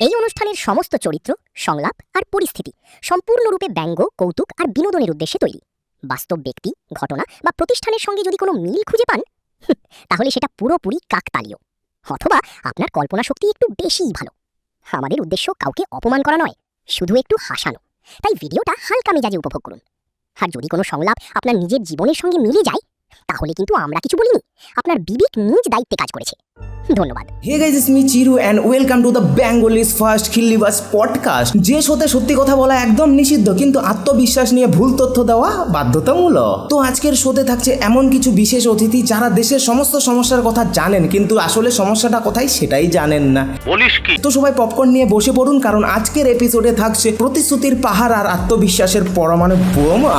এই অনুষ্ঠানের সমস্ত চরিত্র, সংলাপ আর পরিস্থিতি সম্পূর্ণরূপে ব্যঙ্গ, কৌতুক আর বিনোদনের উদ্দেশ্যে তৈরি। বাস্তব ব্যক্তি, ঘটনা বা প্রতিষ্ঠানের সঙ্গে যদি কোনো মিল খুঁজে পান, তাহলে সেটা পুরোপুরি কাকতালীয়, অথবা আপনার কল্পনা শক্তি একটু বেশিই ভালো। আমাদের উদ্দেশ্য কাউকে অপমান করা নয়, শুধু একটু হাসানো। তাই ভিডিওটা হালকা মেজাজে উপভোগ করুন। আর যদি কোনো সংলাপ আপনার নিজের জীবনের সঙ্গে মিলে যায়, তাহলে কিন্তু আমরা কিছু বলিনি, আপনার বিবেক নিজ দায়িত্বে কাজ করেছে। ধন্যবাদ। Hey guys, it's me Chiru and welcome to the Bengal's first Khillibass podcast. যে শোতে সত্যি কথা বলা একদম নিষিদ্ধ, কিন্তু আত্মবিশ্বাস নিয়ে ভুল তথ্য দেওয়া বাধ্যতামূলক। তো আজকের শোতে থাকছে এমন কিছু বিশেষ অতিথি যারা দেশের সমস্ত সমস্যার কথা জানেন, কিন্তু আসলে সমস্যাটা কোথায় সেটাই জানেন না। বলিস কি? তো সবাই পপকর্ন নিয়ে বসে পড়ুন, কারণ আজকের এপিসোডে থাকছে প্রতিশ্রুতির পাহাড় আর আত্মবিশ্বাসের পরমাণু বোমা।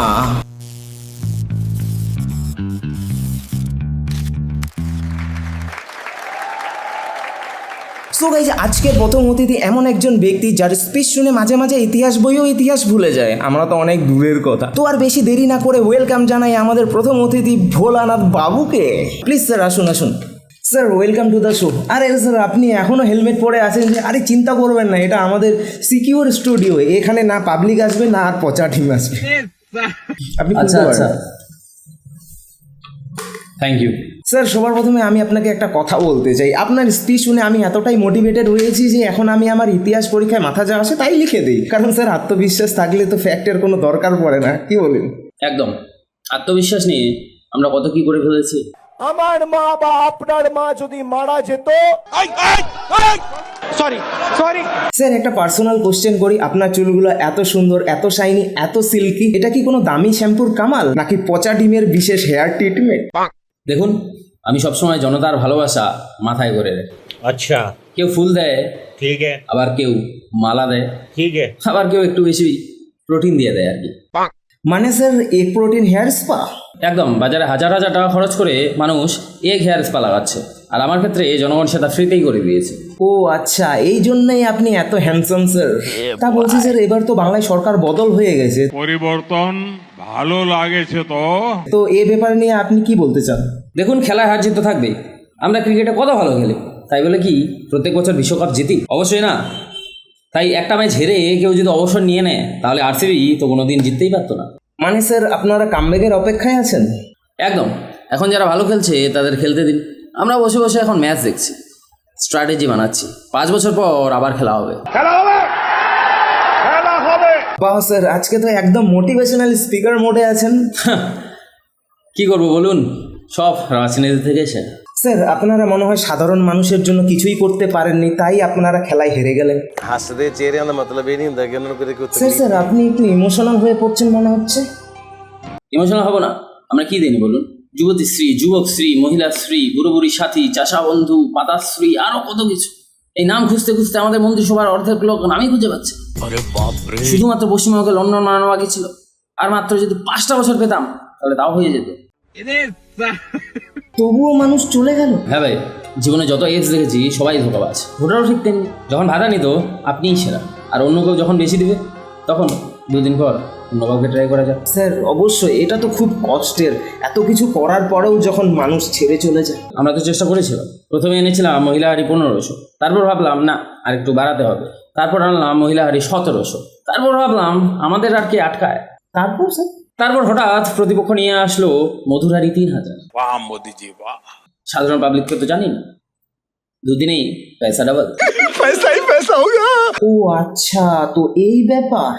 সো গাইজ, আজকের প্রথম অতিথি এমন একজন ব্যক্তি যার স্পিচ শুনে মাঝে মাঝে ইতিহাস বইও ইতিহাস ভুলে যায়। আমরা তো অনেক দূরের কথা। তো আর বেশি দেরি না করে ওয়েলকাম জানাই আমাদের প্রথম অতিথি ভোলানাথ বাবুকে। প্লিজ স্যার আসুন আসুন। Sir welcome to the show. আরে স্যার, আপনি এখনও হেলমেট পরে আছেন যে? আরে চিন্তা করবেন না, এটা আমাদের সিকিউর স্টুডিও, এখানে না পাবলিক আসবে না আর পচা টিম আসবে। আপনি আচ্ছা থ্যাংক ইউ স্যার। সবার প্রথমে আমি আপনাকে একটা কথা বলতে চাই। আপনার স্পিচ শুনে আমি এতটাই মোটিভেটেড হয়েছি যে এখন আমি আমার ইতিহাস পরীক্ষায় মাথা যা আসে তাই লিখে দিই। কারণ স্যার, আত্মবিশ্বাস থাকলে তো ফ্যাক্টের কোনো দরকার পড়ে না, কি বলেন? একদম। আত্মবিশ্বাস নিয়ে আমরা কত কি করে ফেলেছি। আমার মা বা আপনার মা যদি মারা যেত, সরি স্যার, একটা পার্সোনাল কোশ্চেন করি। আপনার চুলগুলো এত সুন্দর, এত শাইনি, এত সিল্কি, এটা কি কোনো দামি শ্যাম্পুর কামাল, নাকি পচা ডিমের বিশেষ হেয়ার ট্রিটমেন্ট? দেখুন, আমি সবসময় জনতার ভালোবাসা মাথায় করে রাখি। আচ্ছা কেউ ফুল দেয়, ঠিক है আবার কেউ মালা দেয়, ठीक है আবার কেউ একটু বেশি প্রোটিন দিয়ে দেয় আর কি। মানে sir, egg protein hair spa? একদম। বাজারে হাজার হাজার টাকা খরচ করে মানুষ এগ হেয়ার স্পা লাগাচ্ছে, আর আমার ক্ষেত্রে জনগণ সেটা ফ্রিতেই করে দিয়েছে। ও আচ্ছা, এই জন্যই আপনি এত হ্যান্ডসাম স্যার। তা বলছি স্যার, এবার তো বাংলায় সরকার বদল হয়ে গেছে, পরিবর্তন ভালো লাগেছে তো এ ব্যাপার নিয়ে আপনি কি বলতে চান? দেখুন, খেলায় হার জিত তো থাকবেই। আমরা ক্রিকেটে কত ভালো খেলি, তাই বলে কি প্রত্যেক বছর বিশ্বকাপ জিতি? অবশ্যই না। তাই একটা ম্যাচ হেরে কেউ যদি অবসর নিয়ে নেয়, তাহলে আরসিবি তো কোনোদিন জিততেই পারতো না। মানে স্যার, আপনারা কামব্যাকের অপেক্ষায় আছেন? একদম। এখন যারা ভালো খেলছে তাদের খেলতে দিন। আমরা বসে বসে এখন ম্যাচ দেখছি, স্ট্র্যাটেজি বানাচ্ছি। 5 বছর পর আবার খেলা হবে। বাহ স্যার, আজকে তো একদম মোটিভেশনাল স্পিকার মোডে আছেন। কি করবো বলুন, সব রাজনীতি থেকে এসে। স্যার, আপনারা মনে হয় সাধারণ মানুষের জন্য কিছুই করতে পারেননি, তাই আপনারা খেলায় হেরে গেলেন। हंसदे चेहरे का मतलब ये नहीं होता कि उन्होंने कोई স্যার স্যার, আপনি একটু ইমোশনাল হয়ে পড়ছেন মনে হচ্ছে। ইমোশনাল হবো না? আমরা কি দিইনি বলুন? যুবতীশ্রী, যুবকশ্রী, মহিলাশ্রী, বুড়ো বুড়ি সাথী, চাষা বন্ধু, পাতাশ্রী, আরো কত কিছু। এই নাম খুঁজতে খুঁজতে আমাদের মন্ত্রিসভার অর্ধেক লোক নামই খুঁজে পাচ্ছে। শুধুমাত্র পশ্চিমবঙ্গে লন্ডন আনানো বাকি ছিল, আর মাত্র যদি 5টা বছর পেতাম তাহলে তাও হয়ে যেত। তবুও মানুষ চলে গেল। হ্যাঁ ভাই, জীবনে যত এজ দেখেছি সবাই ধোকাবাজ। ভোটারও ঠিক তেমনি। যখন ভাতা নিত আপনিই সেরা, আর অন্য কেউ যখন বেশি দিবে তখন 2 দিন পর অন্য কাউকে ট্রাই করা যায়। স্যার অবশ্যই, এটা তো খুব কষ্টের। এত কিছু করার পরেও যখন মানুষ ছেড়ে চলে যায়। আমরা তো চেষ্টা করেছিলাম। প্রথমে এনেছিলাম মহিলা হারি 1500, তারপর ভাবলাম না আর একটু বাড়াতে হবে, তারপর আনলাম মহিলা হারি 1700, তারপর ভাবলাম আমাদের আর কি আটকায়। তারপর স্যার? তারপর হঠাৎ প্রতিপক্ষ নিয়ে আসলো মধুর হারি 3000। वाह मोदी जी वाह। সাধারণ পাবলিককে তো জানি না, 2 দিনেই পয়সা ডাবল। ও আচ্ছা, তো এই ব্যাপার।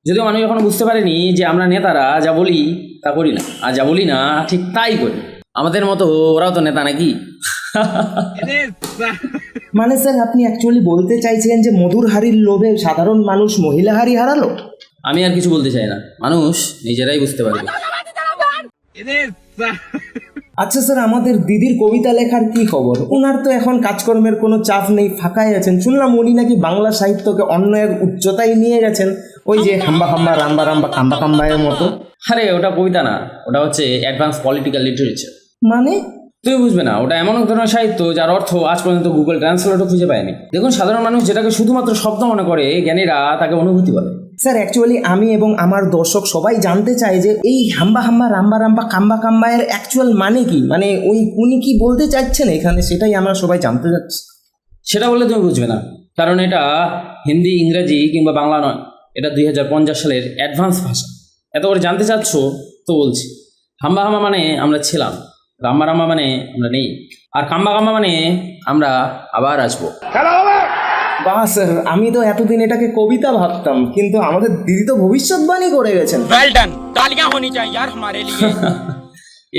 যদিও মানুষ এখনো বুঝতে পারেনি যে আমরা নেতারা যা বলি তা করি না, আর যা বলি না ঠিক তাই করি। আমাদের মতো ওরাও তো নেতা নাকি? মানে স্যার, আপনি অ্যাকচুয়ালি বলতে চাইছেন যে মধুর হাড়ির লোভে সাধারণ মানুষ মহিলা হাড়ি হারালো? আমি আর কিছু বলতে চাই না, মানুষ নিজেরাই বুঝতে পারবে। আচ্ছা স্যার, আমাদের দিদির কবিতা লেখার কি খবর? ওনার তো এখন কাজকর্মের কোনো চাপ নেই, ফাঁকাই আছেন। শুনলাম উনি নাকি বাংলা সাহিত্যকে অন্য এক উচ্চতায় নিয়ে গেছেন, ওই যে হাম্বা হাম্বা রাম্বা রাম্বা কাম্বা কাম্বায়ের মতো। আরে ওটা কবিতা না, ওটা হচ্ছে অ্যাডভান্স পলিটিক্যাল লিটারেচার। মানে? তুমি বুঝবে না, ওটা এমন এক ধরনের সাহিত্য যার অর্থ আজ পর্যন্ত গুগল ট্রান্সলেটও খুঁজে পায়নি। দেখুন, সাধারণ মানুষ যেটাকে শুধুমাত্র শব্দ মনে করে, জ্ঞানীরা তাকে অনুভূতি বলে। স্যার অ্যাকচুয়ালি আমি এবং আমার দর্শক সবাই জানতে চাই যে এই হাম্বা হাম্বা রাম্বা রাম্বা কাম্বা কাম্বায়ের অ্যাকচুয়াল মানে কি, মানে উনি কি বলতে চাইছেন এখানে, সেটাই আমরা সবাই জানতে চাচ্ছি। সেটা বললে তুমি বুঝবে না, কারণ এটা হিন্দি, ইংরেজি কিংবা বাংলা নয়, এটা 2050 সালের অ্যাডভান্স ভাষা। এত করে জানতে চাচ্ছ তো বলছি। হাম্বা হাম্বা মানে আমরা ছিলাম, রাম্মা রাম্মা মানে আমরা নেই, আর কাম্বা কাম্বা মানে আমরা আবার আসবো। বাহ স্যার, আমি তো এতদিন এটাকে কবিতা ভাবতাম, কিন্তু আমাদের দিদি তো ভবিষ্যৎবাণী করে গেছেন।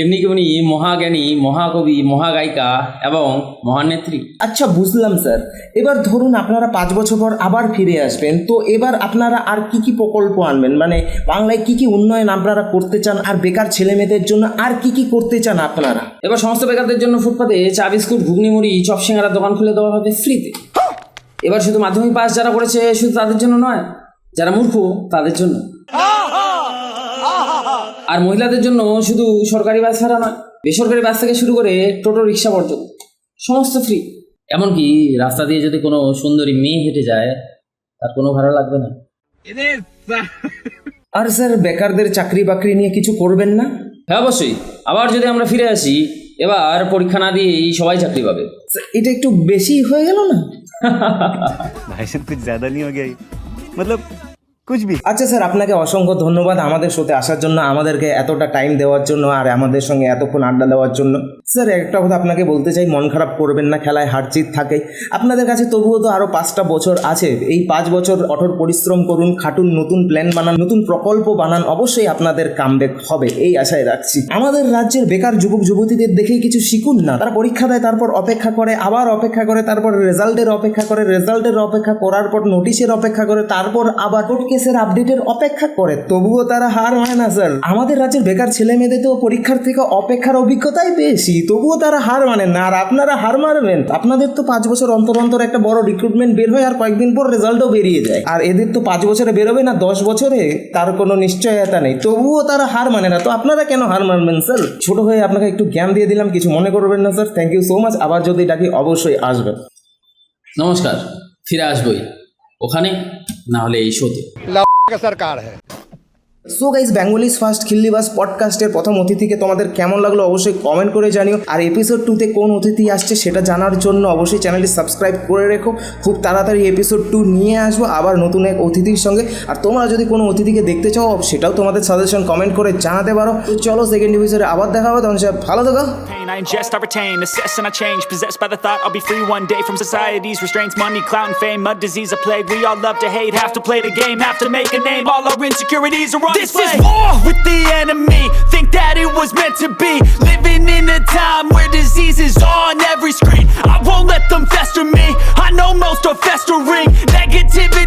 এমনি কেমনি মহাজ্ঞানী, মহাকবি, মহাগায়িকা এবং মহানেত্রী। আচ্ছা বুঝলাম স্যার। এবার ধরুন আপনারা 5 বছর পর আবার ফিরে আসবেন, তো এবার আপনারা আর কি কি প্রকল্প আনবেন, মানে বাংলায় কি কি উন্নয়ন আপনারা করতে চান, আর বেকার ছেলে মেয়েদের জন্য আর কি কি করতে চান আপনারা? এবার সমস্ত বেকারদের জন্য ফুটপাতে চা বিস্কুট, ঘুগনি মুড়ি, চপ সিঙ্গারার দোকান খুলে দেওয়া হবে ফ্রিতে। এবার শুধু মাধ্যমিক পাস যারা করেছে শুধু তাদের জন্য নয়, যারা মূর্খ তাদের জন্য। আর মহিলাদের জন্য শুধু সরকারি বাস ভাড়া নয়, বেসরকারি বাস থেকে শুরু করে টোটো রিক্সা পর্যন্ত সমস্ত ফ্রি। এমনকি রাস্তা দিয়ে যদি কোনো সুন্দরী মেয়ে হেঁটে যায় তার কোনো ভাড়া লাগবে না। আর স্যার বেকারদের চাকরি বাকরি নিয়ে কিছু করবেন না? হ্যাঁ অবশ্যই। আবার যদি আমরা ফিরে আসি, এবার পরীক্ষা না দিয়েই সবাই চাকরি পাবে। স্যার, এটা একটু বেশি হয়ে গেল না? भाई साहब कुछ ज्यादा नहीं हो गया ये? मतलब कुछ भी। আচ্ছা স্যার, আপনাকে অসংখ্য ধন্যবাদ আমাদের সাথে আসার জন্য, আমাদেরকে এতটা টাইম দেওয়ার জন্য, আর আমাদের সঙ্গে এতক্ষণ আড্ডা দেওয়ার জন্য। স্যার একটা কথা আপনাকে বলতে চাই, মন খারাপ করবেন না, খেলায় হার জিত থাকে। আপনাদের কাছে তবুও তো আরও 5টা বছর আছে। এই 5 বছর কঠোর পরিশ্রম করুন, খাটুন, নতুন প্ল্যান বানান, নতুন প্রকল্প বানান, অবশ্যই আপনাদের কামব্যাক হবে এই আশায় রাখছি। আমাদের রাজ্যের বেকার যুবক যুবতীদের দেখেই কিছু শিখুন না। তারা পরীক্ষা দেয়, তারপর অপেক্ষা করে, আবার অপেক্ষা করে, তারপর রেজাল্টের অপেক্ষা করে, রেজাল্টের অপেক্ষা করার পর নোটিশের অপেক্ষা করে, তারপর আবার কোর্ট কেসের আপডেটের অপেক্ষা করে, তবুও তারা হার মানে না স্যার। আমাদের রাজ্যের বেকার ছেলে মেয়েদের তো পরীক্ষার থেকে অপেক্ষার অভিজ্ঞতাই বেশি, তবুও তারা হার মানেন না। আর আপনারা হার মারবেন? আপনাদের তো 5 বছর অন্তর অন্তর একটা বড় রিক্রুটমেন্ট বের হয়, আর কয়েকদিন পর রেজাল্টও বেরিয়ে যায়। আর এদের তো 5 বছরে বেরোবে না 10 বছরে, তার কোনো নিশ্চয়তা নেই, তবুও তারা হার মানে না। তো আপনারা কেন হার মানবেন স্যার? ছোট হয়ে আপনাকে একটু জ্ঞান দিয়ে দিলাম, কিছু মনে করবেন না sir. Thank you so much. আবার যদি ডাকি অবশ্যই আসবেন। নমস্কার, ফিরে আসবোই, ওখানে না হলে এই শোতে। सरकार है। সো গাইজ, বেঙ্গলিজ ফার্স্ট খিল্লিবাস পডকাস্টের প্রথম অতিথিকে তোমাদের কেমন লাগলো অবশ্যই কমেন্ট করে জানিও। আর এপিসোড 2তে কোন অতিথি আসছে সেটা জানার জন্য অবশ্যই চ্যানেলটি সাবস্ক্রাইব করে রেখো। খুব তাড়াতাড়ি এপিসোড 2 নিয়ে আসবো আবার নতুন এক অতিথির সঙ্গে। আর তোমরা যদি কোনো অতিথিকে দেখতে চাও সেটাও তোমাদের সাজেশন কমেন্ট করে জানাতে পারো। তো চলো সেকেন্ড এপিসোডে আবার দেখা হবে, তখন সব ভালো থেকো। I ingest, I retain, assess and I change. Possessed by the thought I'll be free one day from society's restraints. Money, clout, and fame, a disease, a plague. We all love to hate, have to play the game, have to make a name. All our insecurities are on display. This is war with the enemy. Think that it was meant to be. Living in a time where disease is on every screen. I won't let them fester me. I know most are festering. Negativity